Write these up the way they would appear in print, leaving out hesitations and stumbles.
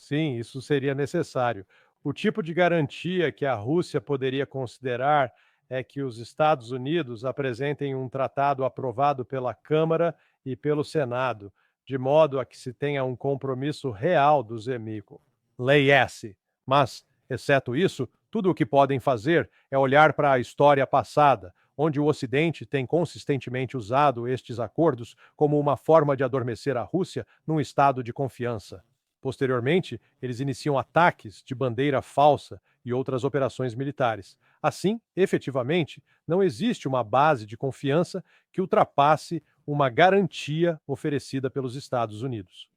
Sim, isso seria necessário. O tipo de garantia que a Rússia poderia considerar é que os Estados Unidos apresentem um tratado aprovado pela Câmara e pelo Senado, de modo a que se tenha um compromisso real do Zemico. Lei S. Mas, exceto isso, tudo o que podem fazer é olhar para a história passada, onde o Ocidente tem consistentemente usado estes acordos como uma forma de adormecer a Rússia num estado de confiança. Posteriormente, eles iniciam ataques de bandeira falsa e outras operações militares. Assim, efetivamente, não existe uma base de confiança que ultrapasse uma garantia oferecida pelos Estados Unidos.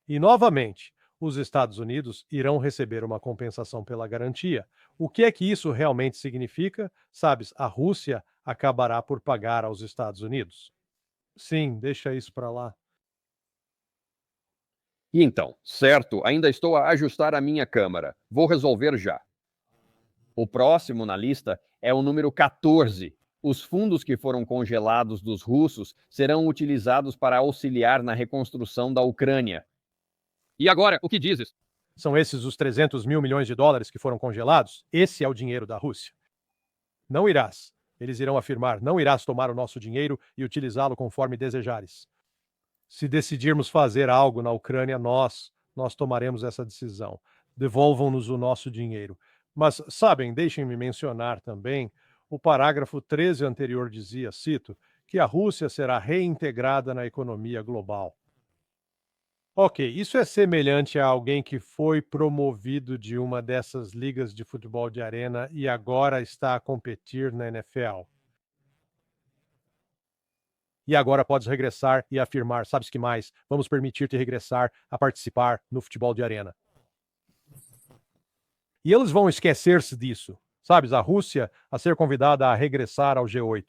E, novamente, os Estados Unidos irão receber uma compensação pela garantia. O que é que isso realmente significa? Sabes, a Rússia acabará por pagar aos Estados Unidos. Sim, deixa isso para lá. E então, certo, ainda estou a ajustar a minha câmara. Vou resolver já. O próximo na lista é o número 14. Os fundos que foram congelados dos russos serão utilizados para auxiliar na reconstrução da Ucrânia. E agora, o que dizes? São esses os 300 mil milhões de dólares que foram congelados? Esse é o dinheiro da Rússia. Não irás. Eles irão afirmar: não irás tomar o nosso dinheiro e utilizá-lo conforme desejares. Se decidirmos fazer algo na Ucrânia, nós tomaremos essa decisão. Devolvam-nos o nosso dinheiro. Mas, sabem, deixem-me mencionar também, o parágrafo 13 anterior dizia, cito, que a Rússia será reintegrada na economia global. Ok, isso é semelhante a alguém que foi promovido de uma dessas ligas de futebol de arena e agora está a competir na NFL. E agora podes regressar e afirmar, sabes que mais, vamos permitir-te regressar a participar no futebol de arena. E eles vão esquecer-se disso, sabes, a Rússia a ser convidada a regressar ao G8.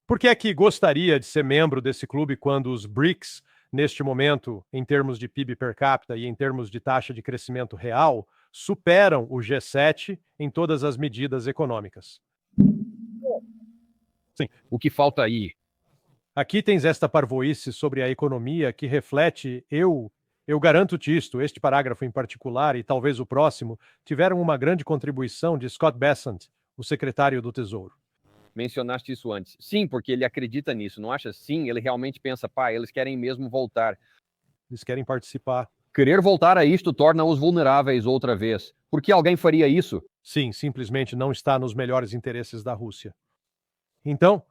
Por que é que gostaria de ser membro desse clube quando os BRICS, neste momento, em termos de PIB per capita e em termos de taxa de crescimento real, superam o G7 em todas as medidas econômicas? Sim. O que falta aí? Aqui tens esta parvoíce sobre a economia que reflete, eu garanto-te isto, este parágrafo em particular e talvez o próximo, tiveram uma grande contribuição de Scott Bessent, o secretário do Tesouro. Mencionaste isso antes. Sim, porque ele acredita nisso, não acha? Sim, ele realmente pensa, pá, eles querem mesmo voltar. Eles querem participar. Querer voltar a isto torna-os vulneráveis outra vez. Por que alguém faria isso? Sim, simplesmente não está nos melhores interesses da Rússia. Então,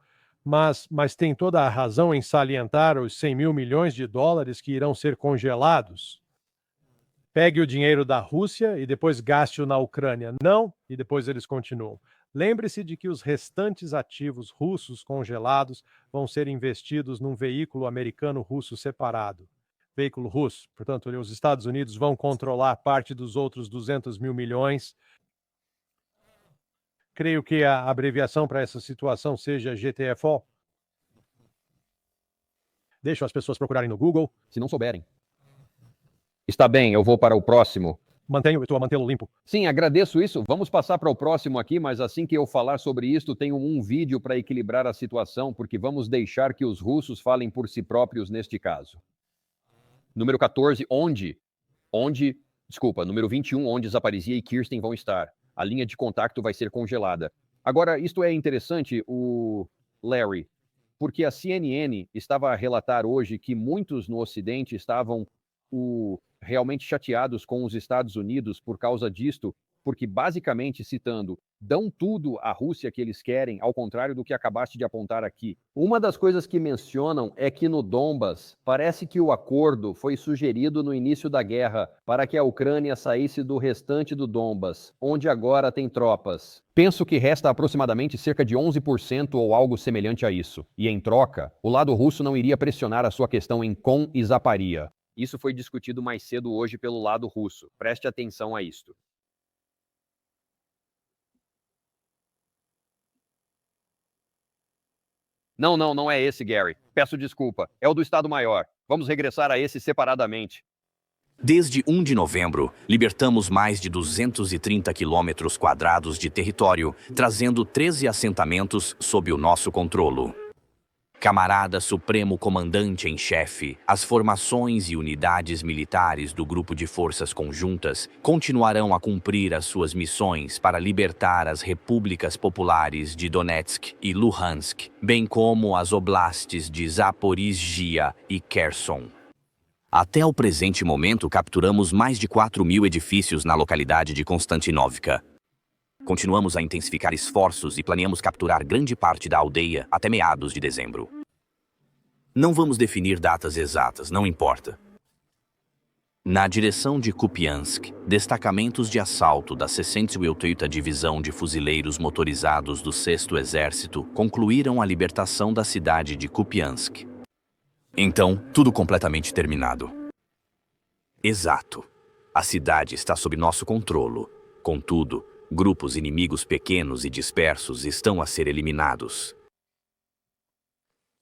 mas tem toda a razão em salientar os 100 mil milhões de dólares que irão ser congelados. Pegue o dinheiro da Rússia e depois gaste-o na Ucrânia. Não, e depois eles continuam. Lembre-se de que os restantes ativos russos congelados vão ser investidos num veículo americano-russo separado. Veículo russo, portanto, os Estados Unidos vão controlar parte dos outros 200 mil milhões. Creio que a abreviação para essa situação seja GTFO. Deixo as pessoas procurarem no Google. Se não souberem. Está bem, eu vou para o próximo. Eu estou a mantê-lo limpo. Sim, agradeço isso. Vamos passar para o próximo aqui, mas assim que eu falar sobre isso, tenho um vídeo para equilibrar a situação, porque vamos deixar que os russos falem por si próprios neste caso. Número 14, número 21, onde Zaparizhzhia e Kirsten vão estar. A linha de contato vai ser congelada. Agora, isto é interessante, o Larry, porque a CNN estava a relatar hoje que muitos no Ocidente estavam realmente chateados com os Estados Unidos por causa disto, porque basicamente, citando, dão tudo à Rússia que eles querem, ao contrário do que acabaste de apontar aqui. Uma das coisas que mencionam é que no Donbas, parece que o acordo foi sugerido no início da guerra para que a Ucrânia saísse do restante do Donbas, onde agora tem tropas. Penso que resta aproximadamente cerca de 11% ou algo semelhante a isso. E em troca, o lado russo não iria pressionar a sua questão em Kon e Zaparia. Isso foi discutido mais cedo hoje pelo lado russo. Preste atenção a isto. Não é esse, Gary. Peço desculpa. É o do Estado-Maior. Vamos regressar a esse separadamente. Desde 1 de novembro, libertamos mais de 230 quilômetros quadrados de território, trazendo 13 assentamentos sob o nosso controlo. Camarada Supremo Comandante em Chefe, as formações e unidades militares do Grupo de Forças Conjuntas continuarão a cumprir as suas missões para libertar as repúblicas populares de Donetsk e Luhansk, bem como as oblastes de Zaporizhia e Kherson. Até o presente momento, capturamos mais de 4.000 edifícios na localidade de Konstantinovka. Continuamos a intensificar esforços e planeamos capturar grande parte da aldeia até meados de dezembro. Não vamos definir datas exatas, não importa. Na direção de Kupiansk, destacamentos de assalto da 68ª Divisão de Fuzileiros Motorizados do 6º Exército concluíram a libertação da cidade de Kupiansk. Então, tudo completamente terminado. Exato. A cidade está sob nosso controle. Contudo, grupos inimigos pequenos e dispersos estão a ser eliminados.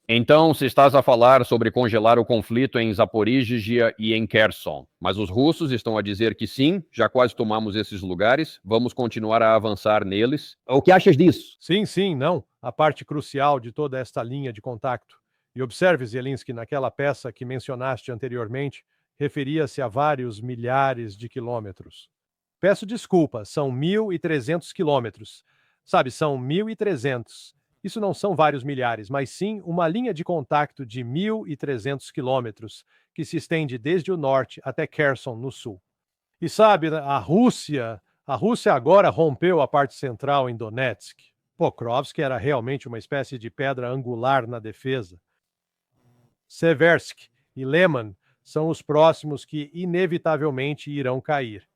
Então, se estás a falar sobre congelar o conflito em Zaporizhia e em Kherson, mas os russos estão a dizer que sim, já quase tomamos esses lugares, vamos continuar a avançar neles. O que achas disso? Sim, não. A parte crucial de toda esta linha de contato. E observe, Zelensky, naquela peça que mencionaste anteriormente, referia-se a vários milhares de quilômetros. Peço desculpa, são 1.300 quilômetros. Sabe, são 1.300. Isso não são vários milhares, mas sim uma linha de contato de 1.300 quilômetros, que se estende desde o norte até Kherson, no sul. E sabe, a Rússia agora rompeu a parte central em Donetsk. Pokrovsk era realmente uma espécie de pedra angular na defesa. Seversk e Leman são os próximos que inevitavelmente irão cair.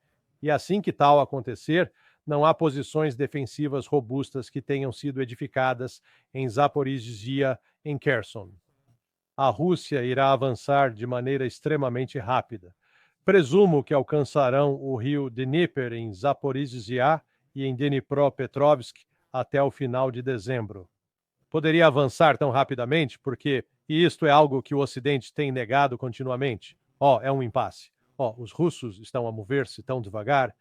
E assim que tal acontecer, não há posições defensivas robustas que tenham sido edificadas em Zaporizhia, em Kherson. A Rússia irá avançar de maneira extremamente rápida. Presumo que alcançarão o rio Dnieper em Zaporizhia e em Dnipropetrovsk até o final de dezembro. Poderia avançar tão rapidamente porque isto é algo que o Ocidente tem negado continuamente. É um impasse. Os russos estão a mover-se tão devagar.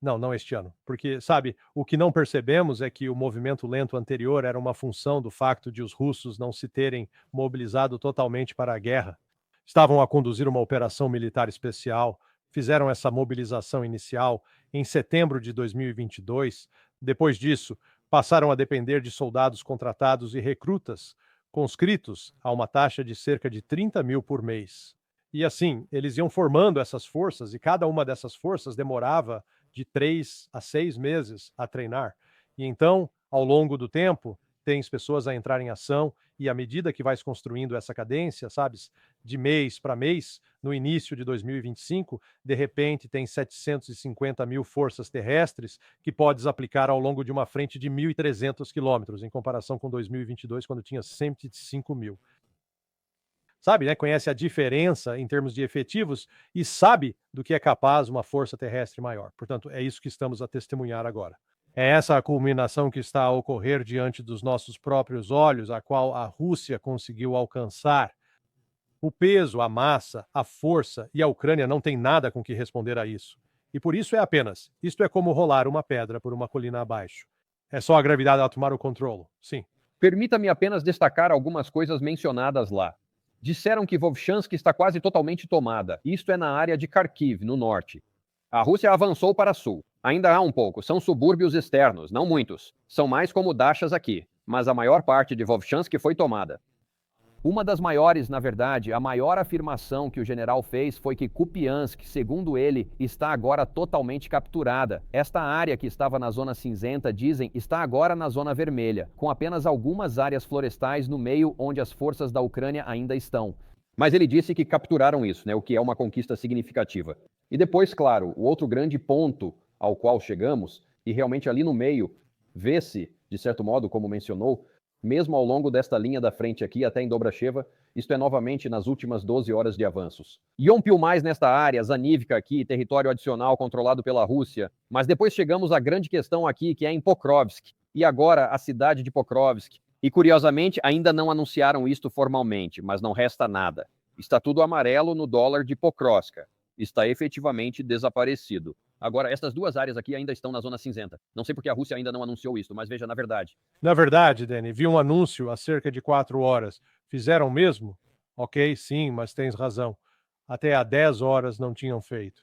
Não este ano. Porque, sabe, o que não percebemos é que o movimento lento anterior era uma função do facto de os russos não se terem mobilizado totalmente para a guerra. Estavam a conduzir uma operação militar especial, fizeram essa mobilização inicial em setembro de 2022. Depois disso, passaram a depender de soldados contratados e recrutas, conscritos a uma taxa de cerca de 30 mil por mês. E assim, eles iam formando essas forças e cada uma dessas forças demorava de 3 a 6 meses a treinar. E então, ao longo do tempo, tens pessoas a entrar em ação e à medida que vais construindo essa cadência, sabes, de mês para mês, no início de 2025, de repente tem 750 mil forças terrestres que podes aplicar ao longo de uma frente de 1.300 quilômetros, em comparação com 2022, quando tinha 105 mil. Sabe, né? Conhece a diferença em termos de efetivos e sabe do que é capaz uma força terrestre maior. Portanto, é isso que estamos a testemunhar agora. É essa a culminação que está a ocorrer diante dos nossos próprios olhos, a qual a Rússia conseguiu alcançar. O peso, a massa, a força e a Ucrânia não têm nada com que responder a isso. E por isso isto é como rolar uma pedra por uma colina abaixo. É só a gravidade a tomar o controle, sim. Permita-me apenas destacar algumas coisas mencionadas lá. Disseram que Vovchansk está quase totalmente tomada. Isto é na área de Kharkiv, no norte. A Rússia avançou para sul. Ainda há um pouco. São subúrbios externos, não muitos. São mais como Dachas aqui. Mas a maior parte de Vovchansk foi tomada. Uma das maiores, na verdade, a maior afirmação que o general fez foi que Kupiansk, segundo ele, está agora totalmente capturada. Esta área que estava na zona cinzenta, dizem, está agora na zona vermelha, com apenas algumas áreas florestais no meio onde as forças da Ucrânia ainda estão. Mas ele disse que capturaram isso, né, o que é uma conquista significativa. E depois, claro, o outro grande ponto ao qual chegamos, e realmente ali no meio, vê-se, de certo modo, como mencionou, mesmo ao longo desta linha da frente aqui até em Dobracheva, isto é novamente nas últimas 12 horas de avanços. Yompiu mais nesta área, Zanivka aqui, território adicional controlado pela Rússia, mas depois chegamos à grande questão aqui, que é em Pokrovsk, e agora a cidade de Pokrovsk. E curiosamente, ainda não anunciaram isto formalmente, mas não resta nada. Está tudo amarelo no dólar de Pokrovsk. Está efetivamente desaparecido. Agora, estas duas áreas aqui ainda estão na zona cinzenta. Não sei porque a Rússia ainda não anunciou isso, mas veja, na verdade. Na verdade, Dani, vi um anúncio há cerca de 4 horas. Fizeram mesmo? Ok, sim, mas tens razão. Até há 10 horas não tinham feito.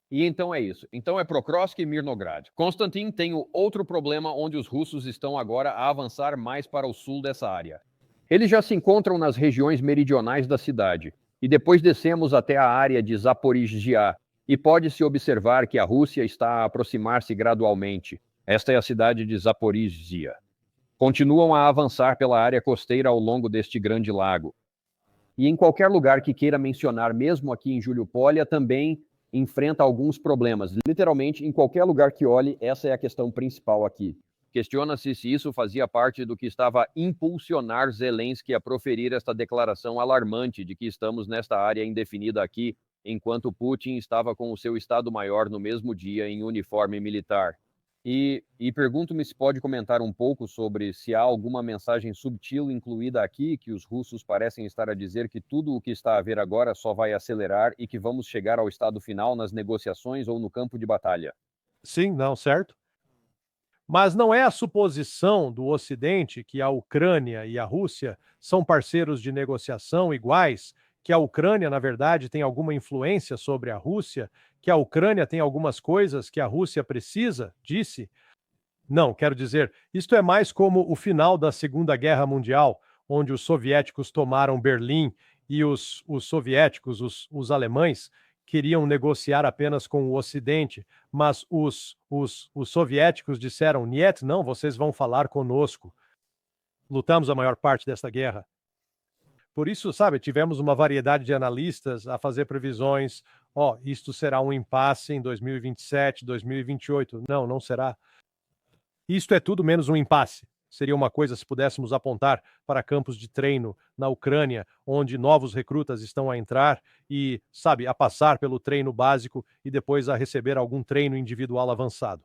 E então é isso. Então é Prokrovsk e Mirnograd. Konstantin tem o outro problema onde os russos estão agora a avançar mais para o sul dessa área. Eles já se encontram nas regiões meridionais da cidade. E depois descemos até a área de Zaporizhia. E pode-se observar que a Rússia está a aproximar-se gradualmente. Esta é a cidade de Zaporizhia. Continuam a avançar pela área costeira ao longo deste grande lago. E em qualquer lugar que queira mencionar, mesmo aqui em Juliupólia, também enfrenta alguns problemas. Literalmente, em qualquer lugar que olhe, essa é a questão principal aqui. Questiona-se se isso fazia parte do que estava a impulsionar Zelensky a proferir esta declaração alarmante de que estamos nesta área indefinida aqui, enquanto Putin estava com o seu Estado-Maior no mesmo dia em uniforme militar. E pergunto-me se pode comentar um pouco sobre se há alguma mensagem subtil incluída aqui, que os russos parecem estar a dizer que tudo o que está a ver agora só vai acelerar e que vamos chegar ao estado final nas negociações ou no campo de batalha. Sim, não, certo? Mas não é a suposição do Ocidente que a Ucrânia e a Rússia são parceiros de negociação iguais, que a Ucrânia, na verdade, tem alguma influência sobre a Rússia, que a Ucrânia tem algumas coisas que a Rússia precisa, disse? Não, quero dizer, isto é mais como o final da Segunda Guerra Mundial, onde os soviéticos tomaram Berlim e os soviéticos, os alemães, queriam negociar apenas com o Ocidente, mas os soviéticos disseram: Niet, não, vocês vão falar conosco. Lutamos a maior parte desta guerra. Por isso, sabe, tivemos uma variedade de analistas a fazer previsões. Isto será um impasse em 2027, 2028. Não, não será. Isto é tudo menos um impasse. Seria uma coisa se pudéssemos apontar para campos de treino na Ucrânia, onde novos recrutas estão a entrar e, sabe, a passar pelo treino básico e depois a receber algum treino individual avançado.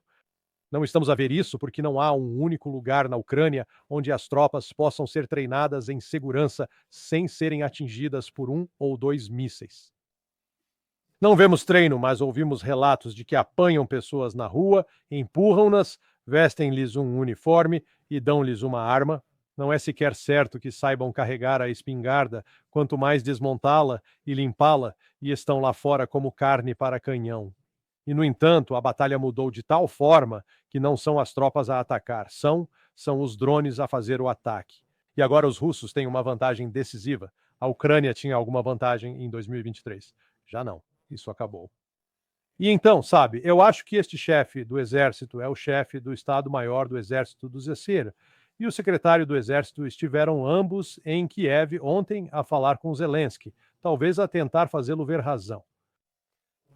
Não estamos a ver isso porque não há um único lugar na Ucrânia onde as tropas possam ser treinadas em segurança sem serem atingidas por 1 ou 2 mísseis. Não vemos treino, mas ouvimos relatos de que apanham pessoas na rua, empurram-nas, vestem-lhes um uniforme e dão-lhes uma arma. Não é sequer certo que saibam carregar a espingarda, quanto mais desmontá-la e limpá-la, e estão lá fora como carne para canhão. E, no entanto, a batalha mudou de tal forma que não são as tropas a atacar, são os drones a fazer o ataque. E agora os russos têm uma vantagem decisiva. A Ucrânia tinha alguma vantagem em 2023. Já não. Isso acabou. E então, sabe, eu acho que este chefe do exército é o chefe do Estado-Maior do Exército do Zecir. E o secretário do Exército estiveram ambos em Kiev ontem a falar com Zelensky, talvez a tentar fazê-lo ver razão.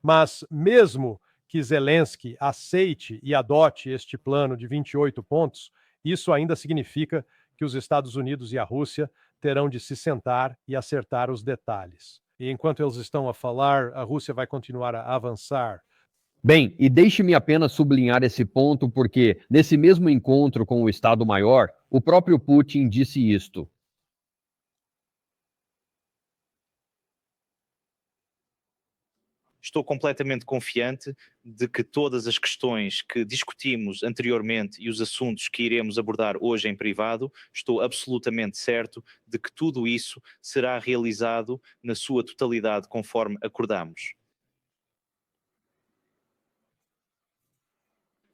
Mas mesmo que Zelensky aceite e adote este plano de 28 pontos, isso ainda significa que os Estados Unidos e a Rússia terão de se sentar e acertar os detalhes. E enquanto eles estão a falar, a Rússia vai continuar a avançar. Bem, e deixe-me apenas sublinhar esse ponto, porque nesse mesmo encontro com o Estado-Maior, o próprio Putin disse isto. Estou completamente confiante de que todas as questões que discutimos anteriormente e os assuntos que iremos abordar hoje em privado, estou absolutamente certo de que tudo isso será realizado na sua totalidade conforme acordamos.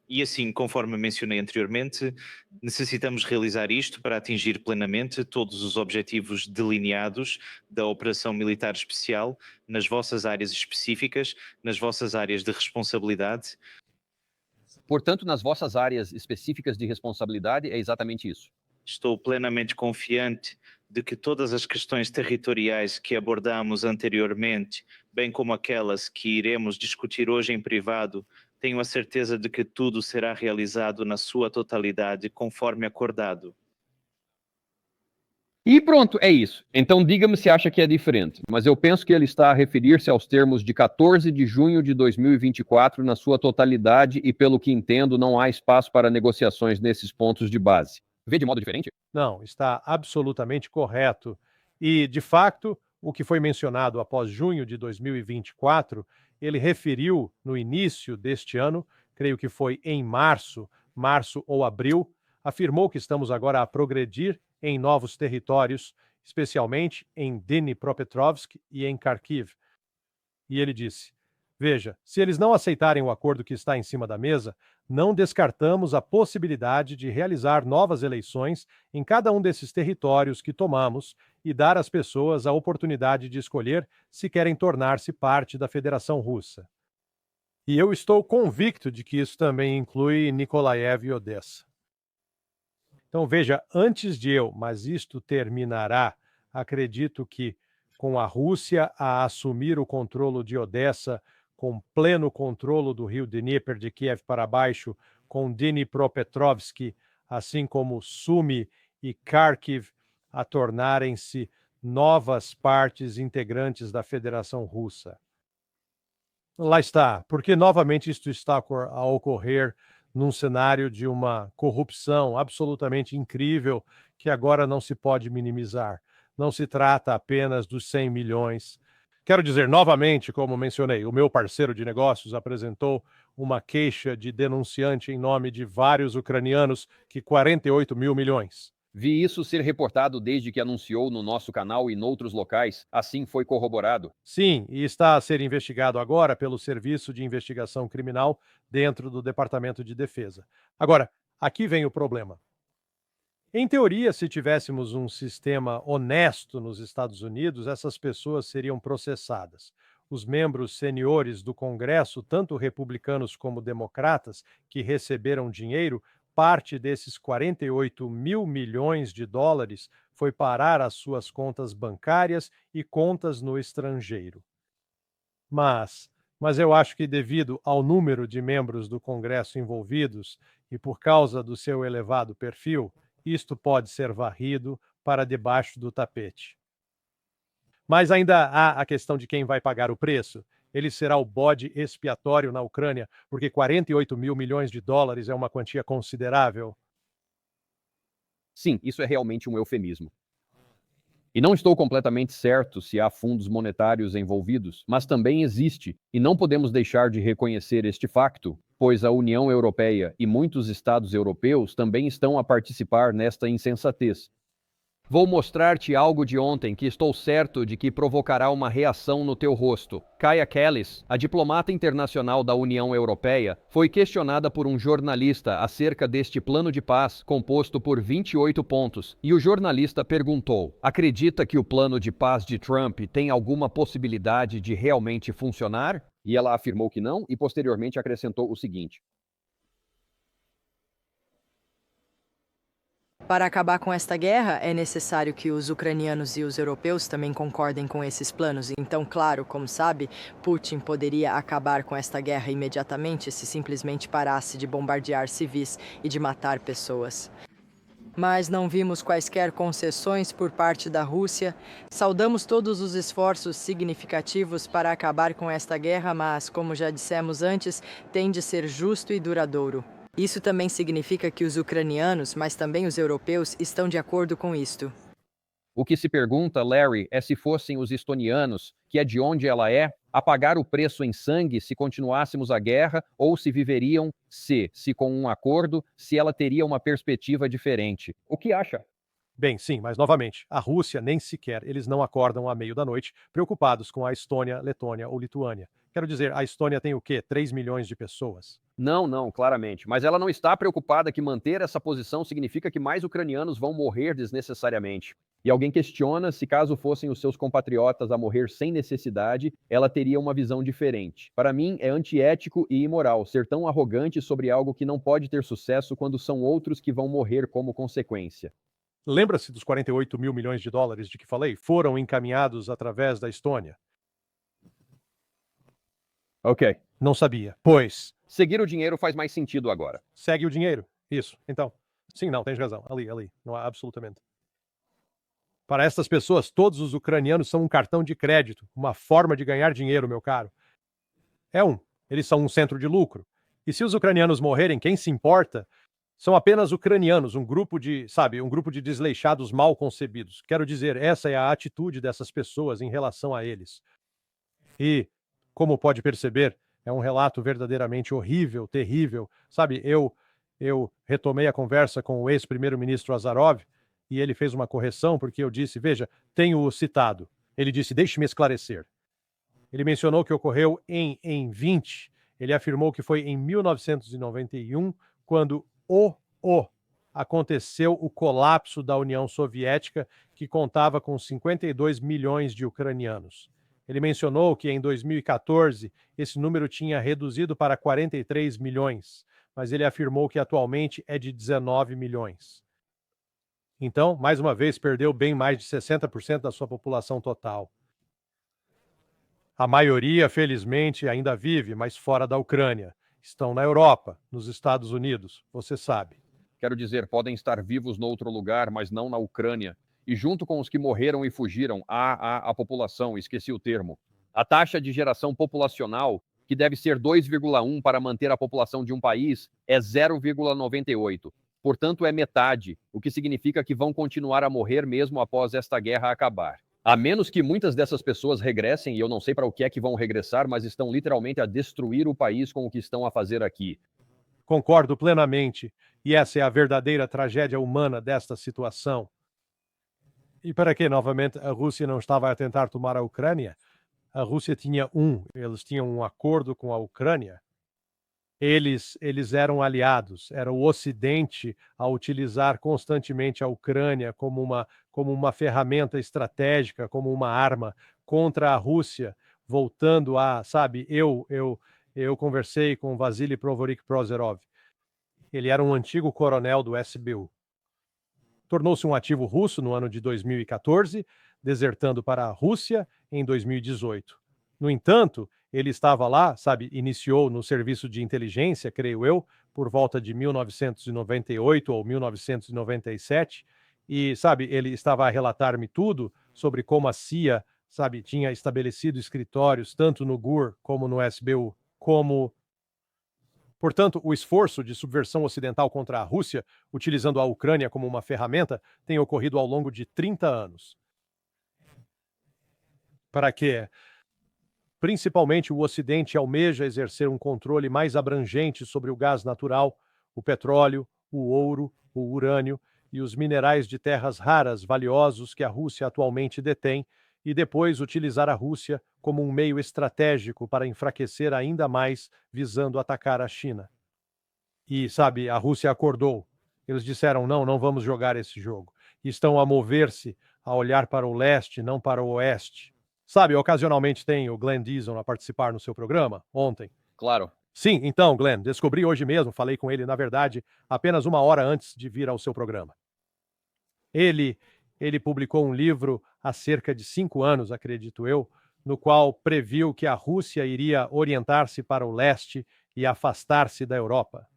E assim, conforme mencionei anteriormente, necessitamos realizar isto para atingir plenamente todos os objetivos delineados da Operação Militar Especial nas vossas áreas específicas, nas vossas áreas de responsabilidade. Portanto, nas vossas áreas específicas de responsabilidade, é exatamente isso. Estou plenamente confiante de que todas as questões territoriais que abordamos anteriormente, bem como aquelas que iremos discutir hoje em privado, tenho a certeza de que tudo será realizado na sua totalidade, conforme acordado. E pronto, é isso. Então diga-me se acha que é diferente, mas eu penso que ele está a referir-se aos termos de 14 de junho de 2024 na sua totalidade e, pelo que entendo, não há espaço para negociações nesses pontos de base. Vê de modo diferente? Não, está absolutamente correto. E, de fato, o que foi mencionado após junho de 2024, ele referiu no início deste ano, creio que foi em março ou abril, afirmou que estamos agora a progredir em novos territórios especialmente em Dnipropetrovsk e em Kharkiv. E ele disse: veja, se eles não aceitarem o acordo que está em cima da mesa, não descartamos a possibilidade de realizar novas eleições em cada um desses territórios que tomamos e dar às pessoas a oportunidade de escolher se querem tornar-se parte da Federação Russa. E eu estou convicto de que isso também inclui Nikolaev e Odessa. Então, veja, antes de mas isto terminará, acredito que com a Rússia a assumir o controle de Odessa, com pleno controle do rio Dnieper de Kiev para baixo, com Dnipropetrovsk, assim como Sumy e Kharkiv, a tornarem-se novas partes integrantes da Federação Russa. Lá está, porque novamente isto está a ocorrer num cenário de uma corrupção absolutamente incrível que agora não se pode minimizar. Não se trata apenas dos 100 milhões. Quero dizer, novamente, como mencionei, o meu parceiro de negócios apresentou uma queixa de denunciante em nome de vários ucranianos que 48 mil milhões. Vi isso ser reportado desde que anunciou no nosso canal e noutros locais, assim foi corroborado. Sim, e está a ser investigado agora pelo Serviço de Investigação Criminal dentro do Departamento de Defesa. Agora, aqui vem o problema. Em teoria, se tivéssemos um sistema honesto nos Estados Unidos, essas pessoas seriam processadas. Os membros seniores do Congresso, tanto republicanos como democratas, que receberam dinheiro, parte desses 48 mil milhões de dólares foi parar às suas contas bancárias e contas no estrangeiro. Mas eu acho que devido ao número de membros do Congresso envolvidos e por causa do seu elevado perfil, isto pode ser varrido para debaixo do tapete. Mas ainda há a questão de quem vai pagar o preço. Ele será o bode expiatório na Ucrânia, porque 48 mil milhões de dólares é uma quantia considerável. Sim, isso é realmente um eufemismo. E não estou completamente certo se há fundos monetários envolvidos, mas também existe, e não podemos deixar de reconhecer este facto, pois a União Europeia e muitos estados europeus também estão a participar nesta insensatez. Vou mostrar-te algo de ontem que estou certo de que provocará uma reação no teu rosto. Kaja Kallas, a diplomata internacional da União Europeia, foi questionada por um jornalista acerca deste plano de paz composto por 28 pontos, e o jornalista perguntou: acredita que o plano de paz de Trump tem alguma possibilidade de realmente funcionar? E ela afirmou que não, e posteriormente acrescentou o seguinte: para acabar com esta guerra, é necessário que os ucranianos e os europeus também concordem com esses planos. Então, claro, como sabe, Putin poderia acabar com esta guerra imediatamente se simplesmente parasse de bombardear civis e de matar pessoas. Mas não vimos quaisquer concessões por parte da Rússia. Saudamos todos os esforços significativos para acabar com esta guerra, mas, como já dissemos antes, tem de ser justo e duradouro. Isso também significa que os ucranianos, mas também os europeus, estão de acordo com isto. O que se pergunta, Larry, é se fossem os estonianos, que é de onde ela é, a pagar o preço em sangue se continuássemos a guerra, ou se viveriam, se com um acordo, se ela teria uma perspectiva diferente. O que acha? Bem, sim, mas novamente, a Rússia nem sequer, eles não acordam à meio da noite, preocupados com a Estônia, Letônia ou Lituânia. Quero dizer, a Estônia tem o quê? 3 milhões de pessoas? Não, claramente. Mas ela não está preocupada que manter essa posição significa que mais ucranianos vão morrer desnecessariamente. E alguém questiona se caso fossem os seus compatriotas a morrer sem necessidade, ela teria uma visão diferente. Para mim, é antiético e imoral ser tão arrogante sobre algo que não pode ter sucesso quando são outros que vão morrer como consequência. Lembra-se dos 48 mil milhões de dólares de que falei? Foram encaminhados através da Estônia. Ok. Não sabia. Pois. Seguir o dinheiro faz mais sentido agora. Segue o dinheiro. Isso. Então. Sim, não, tens razão. Ali. Não há absolutamente. Para estas pessoas, todos os ucranianos são um cartão de crédito, uma forma de ganhar dinheiro, meu caro. Eles são um centro de lucro. E se os ucranianos morrerem, quem se importa? São apenas ucranianos, um grupo de desleixados mal concebidos. Quero dizer, essa é a atitude dessas pessoas em relação a eles. E, como pode perceber, é um relato verdadeiramente horrível, terrível. Eu retomei a conversa com o ex-primeiro-ministro Azarov e ele fez uma correção, porque eu disse, veja, tenho citado. Ele disse, deixe-me esclarecer. Ele mencionou que ocorreu em 20. Ele afirmou que foi em 1991, quando aconteceu o colapso da União Soviética, que contava com 52 milhões de ucranianos. Ele mencionou que em 2014 esse número tinha reduzido para 43 milhões, mas ele afirmou que atualmente é de 19 milhões. Então, mais uma vez, perdeu bem mais de 60% da sua população total. A maioria, felizmente, ainda vive, mas fora da Ucrânia. Estão na Europa, nos Estados Unidos, você sabe. Quero dizer, podem estar vivos no outro lugar, mas não na Ucrânia. E junto com os que morreram e fugiram, há a população, esqueci o termo. A taxa de geração populacional, que deve ser 2,1 para manter a população de um país, é 0,98. Portanto, é metade, o que significa que vão continuar a morrer mesmo após esta guerra acabar. A menos que muitas dessas pessoas regressem, e eu não sei para o que é que vão regressar, mas estão literalmente a destruir o país com o que estão a fazer aqui. Concordo plenamente, e essa é a verdadeira tragédia humana desta situação. E para que, novamente, a Rússia não estava a tentar tomar a Ucrânia? A Rússia eles tinham um acordo com a Ucrânia. Eles eram aliados, era o Ocidente a utilizar constantemente a Ucrânia como uma ferramenta estratégica, como uma arma contra a Rússia, voltando a, sabe, eu conversei com Vasily Provorik-Prozorov. Ele era um antigo coronel do SBU. Tornou-se um ativo russo no ano de 2014, desertando para a Rússia em 2018. No entanto, ele estava lá, sabe, iniciou no serviço de inteligência, creio eu, por volta de 1998 ou 1997, e, sabe, ele estava a relatar-me tudo sobre como a CIA, sabe, tinha estabelecido escritórios tanto no GUR como no SBU, Portanto, o esforço de subversão ocidental contra a Rússia, utilizando a Ucrânia como uma ferramenta, tem ocorrido ao longo de 30 anos. Para quê? Principalmente o Ocidente almeja exercer um controle mais abrangente sobre o gás natural, o petróleo, o ouro, o urânio e os minerais de terras raras valiosos que a Rússia atualmente detém, e depois utilizar a Rússia como um meio estratégico para enfraquecer ainda mais, visando atacar a China. E, sabe, a Rússia acordou. Eles disseram, não vamos jogar esse jogo. E estão a mover-se, a olhar para o leste, não para o oeste. Sabe, ocasionalmente tem o Glenn Dixon a participar no seu programa, ontem. Claro. Sim, então, Glenn, descobri hoje mesmo, falei com ele, na verdade, apenas uma hora antes de vir ao seu programa. Ele publicou um livro há cerca de 5 anos, acredito eu, no qual previu que a Rússia iria orientar-se para o leste e afastar-se da Europa.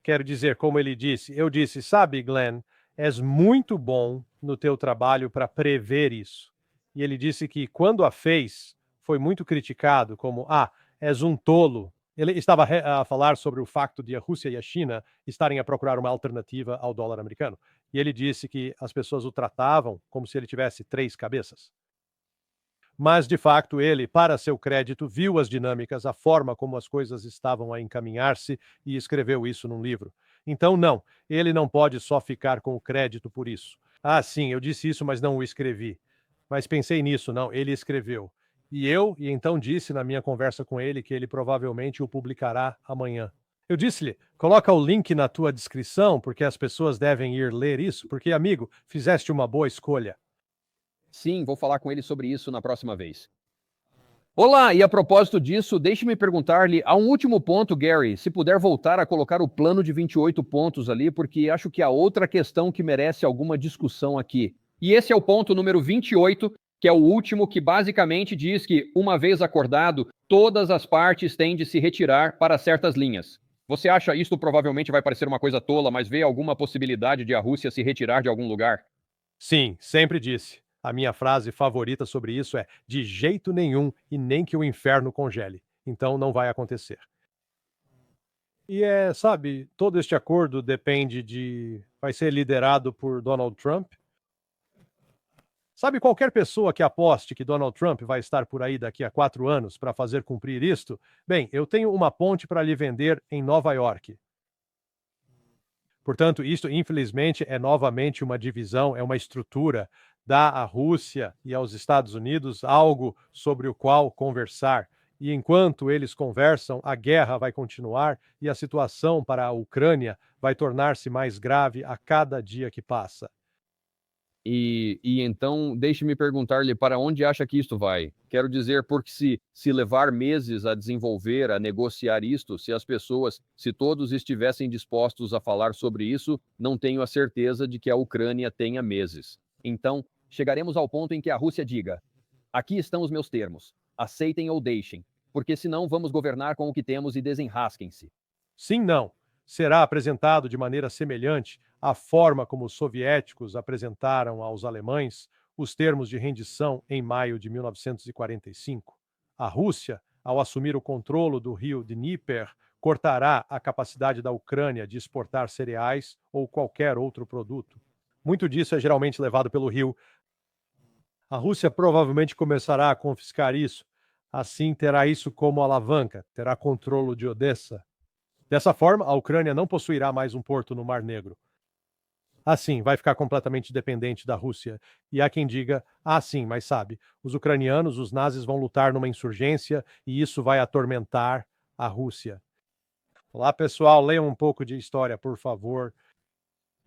Quero dizer, como ele disse, eu disse, sabe, Glenn, és muito bom no teu trabalho para prever isso. E ele disse que quando a fez, foi muito criticado como, és um tolo. Ele estava a falar sobre o facto de a Rússia e a China estarem a procurar uma alternativa ao dólar americano. E ele disse que as pessoas o tratavam como se ele tivesse 3 cabeças. Mas, de facto, ele, para seu crédito, viu as dinâmicas, a forma como as coisas estavam a encaminhar-se e escreveu isso num livro. Então, não, ele não pode só ficar com o crédito por isso. Sim, eu disse isso, mas não o escrevi. Mas pensei nisso, não, ele escreveu. E então disse na minha conversa com ele que ele provavelmente o publicará amanhã. Eu disse-lhe, coloca o link na tua descrição, porque as pessoas devem ir ler isso, porque, amigo, fizeste uma boa escolha. Sim, vou falar com ele sobre isso na próxima vez. Olá, e a propósito disso, deixe-me perguntar-lhe, há um último ponto, Gary, se puder voltar a colocar o plano de 28 pontos ali, porque acho que há outra questão que merece alguma discussão aqui. E esse é o ponto número 28, que é o último, que basicamente diz que, uma vez acordado, todas as partes têm de se retirar para certas linhas. Você acha isto provavelmente vai parecer uma coisa tola, mas vê alguma possibilidade de a Rússia se retirar de algum lugar? Sim, sempre disse. A minha frase favorita sobre isso é de jeito nenhum e nem que o inferno congele. Então não vai acontecer. E sabe, todo este acordo vai ser liderado por Donald Trump. Sabe, qualquer pessoa que aposte que Donald Trump vai estar por aí daqui a 4 anos para fazer cumprir isto, bem, eu tenho uma ponte para lhe vender em Nova York. Portanto, isso, infelizmente, é novamente uma divisão, é uma estrutura, dá à Rússia e aos Estados Unidos algo sobre o qual conversar. E enquanto eles conversam, a guerra vai continuar e a situação para a Ucrânia vai tornar-se mais grave a cada dia que passa. E então, deixe-me perguntar-lhe para onde acha que isto vai. Quero dizer, porque se levar meses a desenvolver, a negociar isto, se as pessoas, se todos estivessem dispostos a falar sobre isso, não tenho a certeza de que a Ucrânia tenha meses. Então, chegaremos ao ponto em que a Rússia diga: aqui estão os meus termos, aceitem ou deixem, porque senão vamos governar com o que temos e desenrasquem-se. Sim, não. Será apresentado de maneira semelhante à forma como os soviéticos apresentaram aos alemães os termos de rendição em maio de 1945. A Rússia, ao assumir o controle do rio Dnieper, cortará a capacidade da Ucrânia de exportar cereais ou qualquer outro produto. Muito disso é geralmente levado pelo rio. A Rússia provavelmente começará a confiscar isso. Assim, terá isso como alavanca, terá controle de Odessa. Dessa forma, a Ucrânia não possuirá mais um porto no Mar Negro. Assim, vai ficar completamente dependente da Rússia. E há quem diga: ah, sim, mas sabe, os ucranianos, os nazis vão lutar numa insurgência e isso vai atormentar a Rússia. Olá, pessoal, leiam um pouco de história, por favor.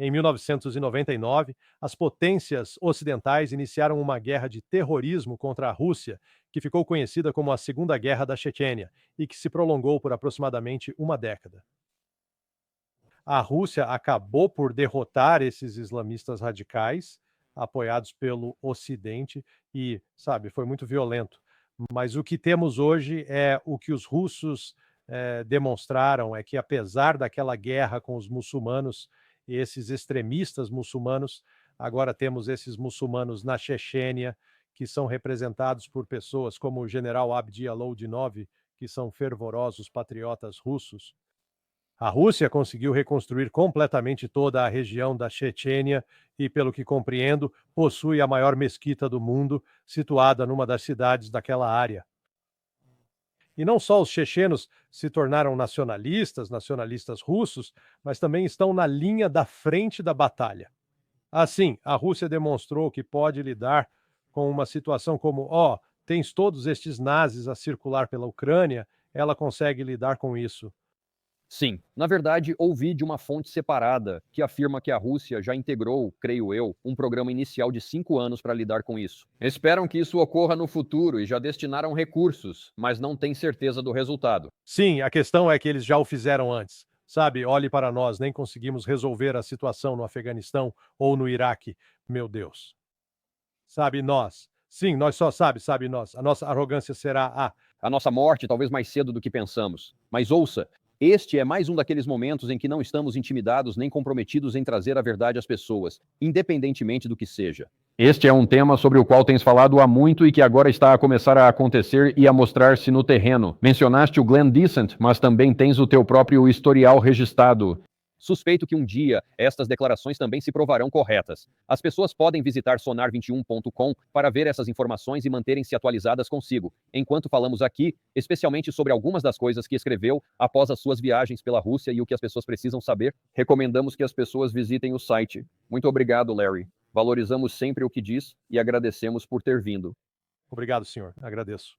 Em 1999, as potências ocidentais iniciaram uma guerra de terrorismo contra a Rússia, que ficou conhecida como a Segunda Guerra da Chechênia e que se prolongou por aproximadamente uma década. A Rússia acabou por derrotar esses islamistas radicais, apoiados pelo Ocidente, e, sabe, foi muito violento. Mas o que temos hoje é o que os russos demonstraram, é que apesar daquela guerra com os muçulmanos, esses extremistas muçulmanos, agora temos esses muçulmanos na Chechênia, que são representados por pessoas como o general Abdi Aloudinov, que são fervorosos patriotas russos. A Rússia conseguiu reconstruir completamente toda a região da Chechênia e, pelo que compreendo, possui a maior mesquita do mundo, situada numa das cidades daquela área. E não só os chechenos se tornaram nacionalistas russos, mas também estão na linha da frente da batalha. Assim, a Rússia demonstrou que pode lidar com uma situação como: tens todos estes nazis a circular pela Ucrânia, ela consegue lidar com isso. Sim, na verdade, ouvi de uma fonte separada que afirma que a Rússia já integrou, creio eu, um programa inicial de 5 anos para lidar com isso. Esperam que isso ocorra no futuro e já destinaram recursos, mas não têm certeza do resultado. Sim, a questão é que eles já o fizeram antes. Sabe, olhe para nós, nem conseguimos resolver a situação no Afeganistão ou no Iraque, meu Deus. Sabe, nós. Sim, nós só sabe nós. A nossa arrogância será a nossa morte talvez mais cedo do que pensamos. Mas ouça, este é mais um daqueles momentos em que não estamos intimidados nem comprometidos em trazer a verdade às pessoas, independentemente do que seja. Este é um tema sobre o qual tens falado há muito e que agora está a começar a acontecer e a mostrar-se no terreno. Mencionaste o Glenn Decent, mas também tens o teu próprio historial registrado. Suspeito que um dia estas declarações também se provarão corretas. As pessoas podem visitar sonar21.com para ver essas informações e manterem-se atualizadas consigo, enquanto falamos aqui, especialmente sobre algumas das coisas que escreveu após as suas viagens pela Rússia e o que as pessoas precisam saber. Recomendamos que as pessoas visitem o site. Muito obrigado, Larry. Valorizamos sempre o que diz e agradecemos por ter vindo. Obrigado, senhor. Agradeço.